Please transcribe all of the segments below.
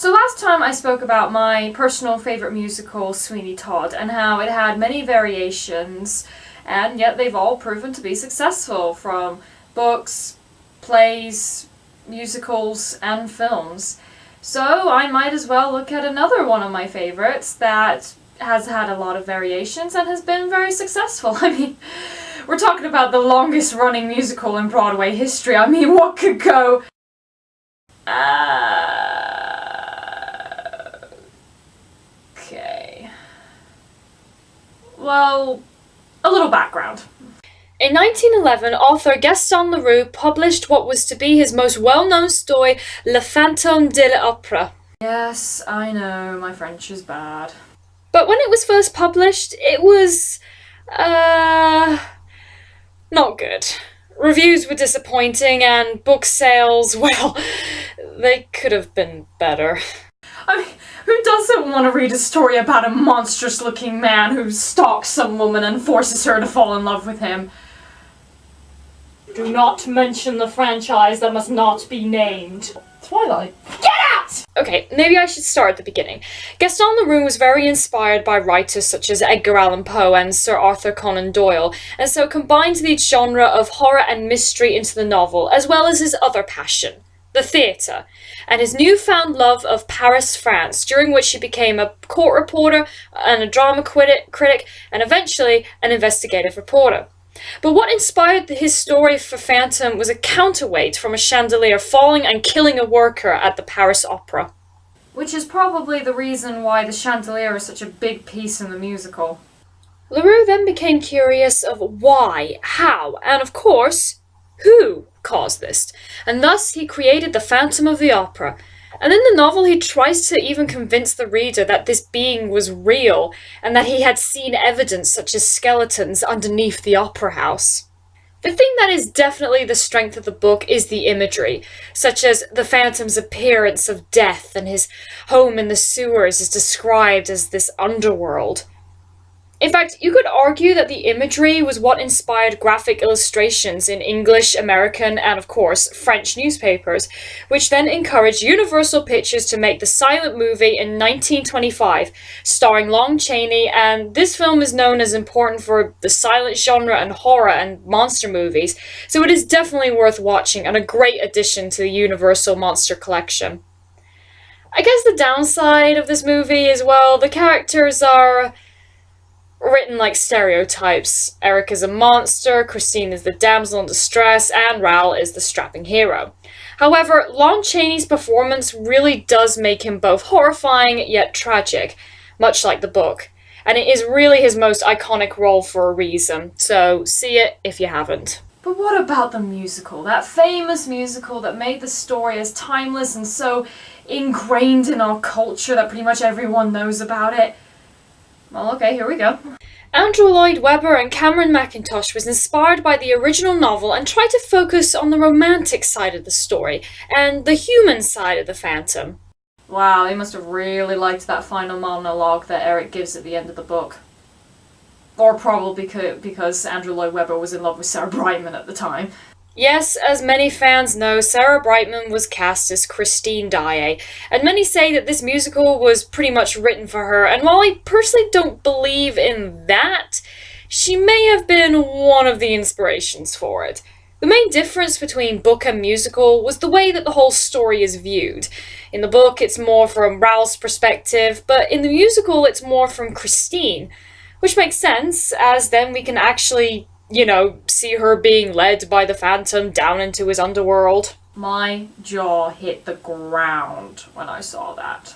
So last time I spoke about my personal favourite musical, Sweeney Todd, and how it had many variations, and yet they've all proven to be successful, from books, plays, musicals, and films. So I might as well look at another one of my favourites that has had a lot of variations and has been very successful. I mean, we're talking about the longest running musical in Broadway history. I mean, what could go... Okay. Well, a little background. In 1911, author Gaston Leroux published what was to be his most well-known story, Le Fantôme de l'Opéra. Yes, I know, my French is bad. But when it was first published, it was, not good. Reviews were disappointing, and book sales, well, they could have been better. I mean, who doesn't want to read a story about a monstrous-looking man who stalks some woman and forces her to fall in love with him? Do not mention the franchise that must not be named. Twilight. Get out! Okay, maybe I should start at the beginning. Gaston Leroux was very inspired by writers such as Edgar Allan Poe and Sir Arthur Conan Doyle, and so combined the genre of horror and mystery into the novel, as well as his other passion, the theatre, and his newfound love of Paris, France, during which he became a court reporter and a drama critic, and eventually an investigative reporter. But what inspired his story for Phantom was a counterweight from a chandelier falling and killing a worker at the Paris Opera. Which is probably the reason why the chandelier is such a big piece in the musical. Leroux then became curious of why, how, and of course, who caused this, and thus he created the Phantom of the Opera. And in the novel he tries to even convince the reader that this being was real, and that he had seen evidence such as skeletons underneath the opera house. The thing that is definitely the strength of the book is the imagery, such as the Phantom's appearance of death, and his home in the sewers is described as this underworld. In fact, you could argue that the imagery was what inspired graphic illustrations in English, American, and of course, French newspapers, which then encouraged Universal Pictures to make the silent movie in 1925, starring Lon Chaney, and this film is known as important for the silent genre and horror and monster movies, so it is definitely worth watching and a great addition to the Universal Monster Collection. I guess the downside of this movie is, well, the characters are written like stereotypes. Eric is a monster, Christine is the damsel in distress, and Raoul is the strapping hero. However, Lon Chaney's performance really does make him both horrifying yet tragic, much like the book, and it is really his most iconic role for a reason, so see it if you haven't. But what about the musical? That famous musical that made the story as timeless and so ingrained in our culture that pretty much everyone knows about it? Well, okay, here we go. Andrew Lloyd Webber and Cameron Mackintosh was inspired by the original novel and tried to focus on the romantic side of the story and the human side of the Phantom. Wow, they must have really liked that final monologue that Eric gives at the end of the book. Or probably because Andrew Lloyd Webber was in love with Sarah Brightman at the time. Yes, as many fans know, Sarah Brightman was cast as Christine Daae, and many say that this musical was pretty much written for her, and while I personally don't believe in that, she may have been one of the inspirations for it. The main difference between book and musical was the way that the whole story is viewed. In the book, it's more from Raoul's perspective, but in the musical, it's more from Christine, which makes sense, as then we can actually, see her being led by the Phantom down into his underworld. My jaw hit the ground when I saw that.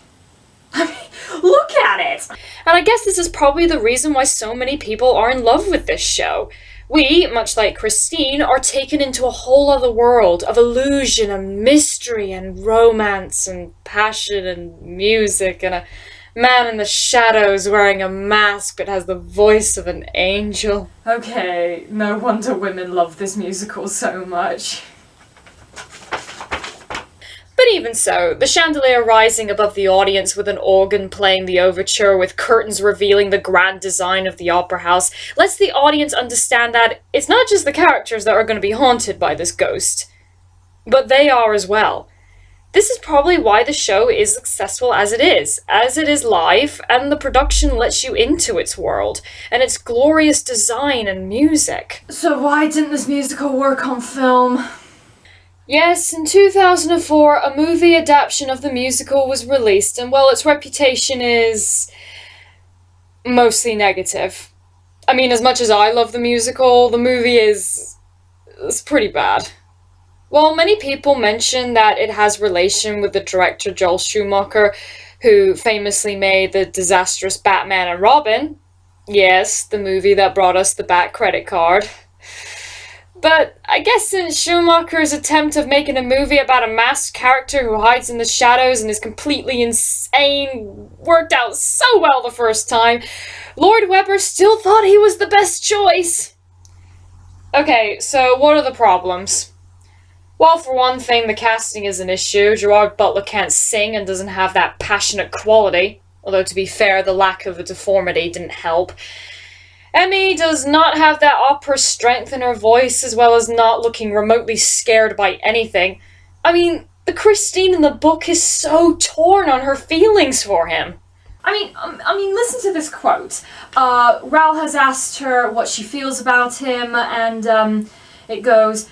I mean, look at it! And I guess this is probably the reason why so many people are in love with this show. We, much like Christine, are taken into a whole other world of illusion and mystery and romance and passion and music and a man in the shadows wearing a mask but has the voice of an angel. Okay, no wonder women love this musical so much. But even so, the chandelier rising above the audience with an organ playing the overture with curtains revealing the grand design of the opera house lets the audience understand that it's not just the characters that are going to be haunted by this ghost, but they are as well. This is probably why the show is successful as it is live, and the production lets you into its world, and its glorious design and music. So why didn't this musical work on film? Yes, in 2004, a movie adaptation of the musical was released, and well, its reputation is mostly negative. I mean, as much as I love the musical, the movie is pretty bad. While many people mention that it has relation with the director Joel Schumacher, who famously made the disastrous Batman and Robin, yes, the movie that brought us the Bat credit card. But I guess since Schumacher's attempt of making a movie about a masked character who hides in the shadows and is completely insane worked out so well the first time, Lloyd Webber still thought he was the best choice. Okay, so what are the problems? Well, for one thing, the casting is an issue. Gerard Butler can't sing and doesn't have that passionate quality, although to be fair, the lack of a deformity didn't help. Emmy does not have that opera strength in her voice, as well as not looking remotely scared by anything. I mean, the Christine in the book is so torn on her feelings for him. I mean, listen to this quote. Ral has asked her what she feels about him, and it goes,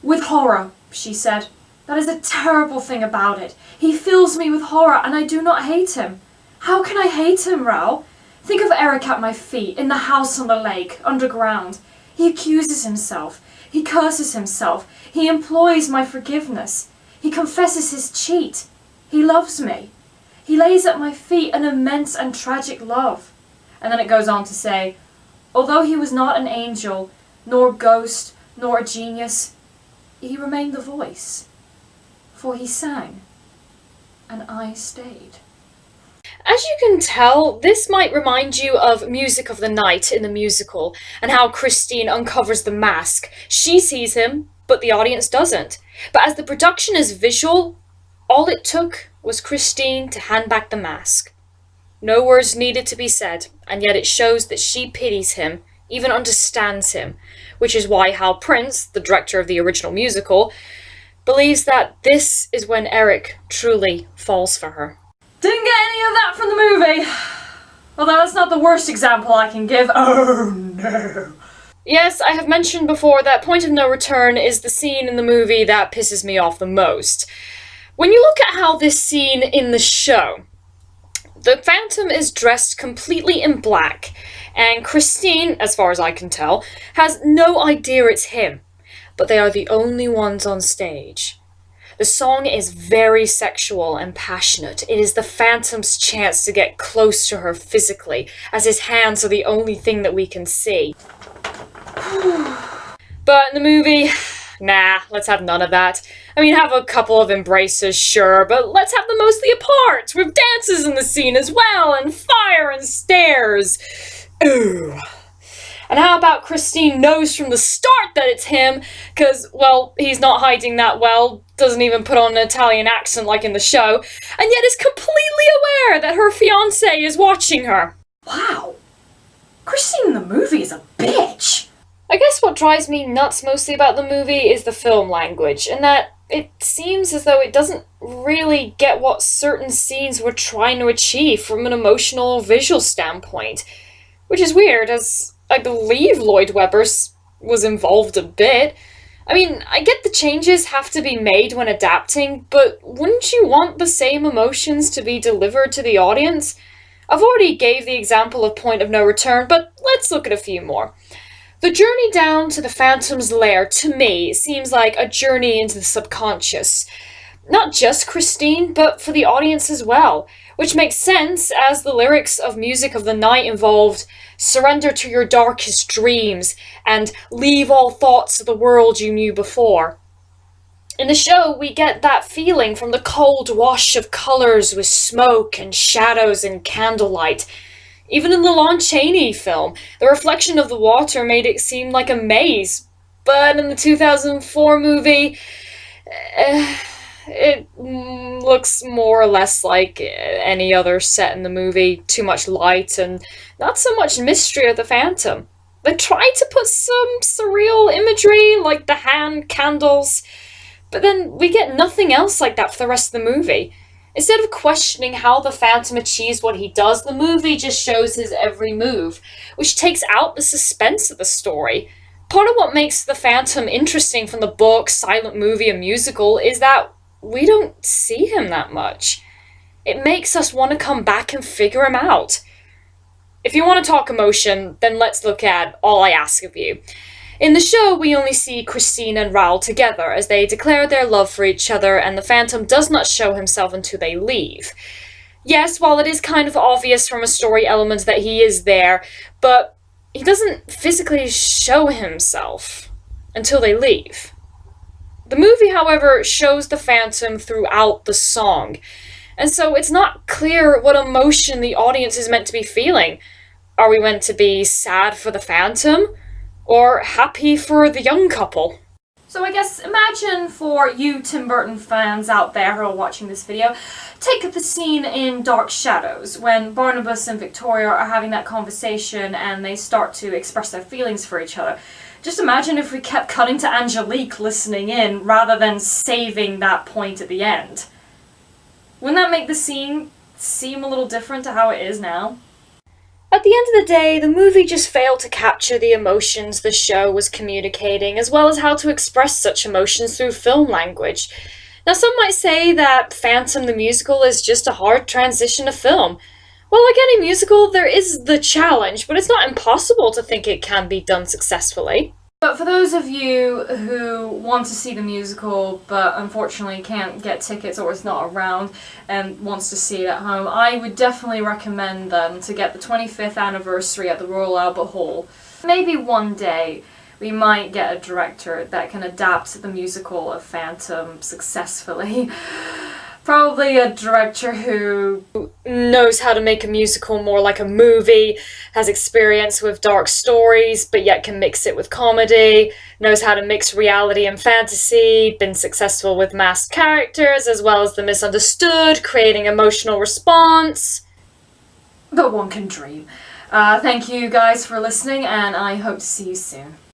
"With horror," she said. "That is a terrible thing about it. He fills me with horror, and I do not hate him. How can I hate him, Ral? Think of Eric at my feet, in the house on the lake, underground. He accuses himself. He curses himself. He implores my forgiveness. He confesses his cheat. He loves me. He lays at my feet an immense and tragic love." And then it goes on to say, "Although he was not an angel, nor ghost, nor a genius, he remained the voice. For he sang, and I stayed." As you can tell, this might remind you of Music of the Night in the musical, and how Christine uncovers the mask. She sees him, but the audience doesn't. But as the production is visual, all it took was Christine to hand back the mask. No words needed to be said, and yet it shows that she pities him, even understands him, which is why Hal Prince, the director of the original musical, believes that this is when Eric truly falls for her. Didn't get any of that from the movie. Although that's not the worst example I can give. Oh no. Yes, I have mentioned before that Point of No Return is the scene in the movie that pisses me off the most. When you look at how this scene in the show, the Phantom is dressed completely in black, and Christine, as far as I can tell, has no idea it's him, but they are the only ones on stage. The song is very sexual and passionate. It is the Phantom's chance to get close to her physically, as his hands are the only thing that we can see. But in the movie, nah, let's have none of that. I mean, have a couple of embraces, sure, but let's have them mostly apart, with dances in the scene as well, and fire and stares. Ooh. And how about Christine knows from the start that it's him, because, well, he's not hiding that well, doesn't even put on an Italian accent like in the show, and yet is completely aware that her fiancé is watching her. Wow. Christine in the movie is a bitch. I guess what drives me nuts mostly about the movie is the film language, and that it seems as though it doesn't really get what certain scenes were trying to achieve from an emotional or visual standpoint. Which is weird, as I believe Lloyd Webber was involved a bit. I mean, I get the changes have to be made when adapting, but wouldn't you want the same emotions to be delivered to the audience? I've already gave the example of Point of No Return, but let's look at a few more. The journey down to the Phantom's lair, to me, seems like a journey into the subconscious. Not just Christine, but for the audience as well, which makes sense as the lyrics of Music of the Night involved "surrender to your darkest dreams" and "leave all thoughts of the world you knew before." In the show, we get that feeling from the cold wash of colours with smoke and shadows and candlelight. Even in the Lon Chaney film, the reflection of the water made it seem like a maze. But in the 2004 movie, it looks more or less like any other set in the movie. Too much light and not so much mystery of the Phantom. They tried to put some surreal imagery, like the hand candles, But then we get nothing else like that for the rest of the movie. Instead of questioning how the Phantom achieves what he does, the movie just shows his every move, which takes out the suspense of the story. Part of what makes the Phantom interesting from the book, silent movie, and musical is that we don't see him that much. It makes us want to come back and figure him out. If you want to talk emotion, then let's look at All I Ask of You. In the show, we only see Christine and Raoul together as they declare their love for each other, and the Phantom does not show himself until they leave. Yes, while it is kind of obvious from a story element that he is there, but he doesn't physically show himself until they leave. The movie, however, shows the Phantom throughout the song, and so it's not clear what emotion the audience is meant to be feeling. Are we meant to be sad for the Phantom? Or happy for the young couple? So I guess imagine for you Tim Burton fans out there who are watching this video, take the scene in Dark Shadows when Barnabas and Victoria are having that conversation and they start to express their feelings for each other. Just imagine if we kept cutting to Angelique listening in rather than saving that point at the end. Wouldn't that make the scene seem a little different to how it is now? At the end of the day, the movie just failed to capture the emotions the show was communicating, as well as how to express such emotions through film language. Now, some might say that Phantom the Musical is just a hard transition to film. Well, like any musical, there is the challenge, but it's not impossible to think it can be done successfully. But for those of you who want to see the musical but unfortunately can't get tickets or is not around and wants to see it at home, I would definitely recommend them to get the 25th anniversary at the Royal Albert Hall. Maybe one day we might get a director that can adapt the musical of Phantom successfully. Probably a director who knows how to make a musical more like a movie, has experience with dark stories, but yet can mix it with comedy, knows how to mix reality and fantasy, been successful with masked characters, as well as the misunderstood, creating emotional response. But one can dream. Thank you guys for listening, and I hope to see you soon.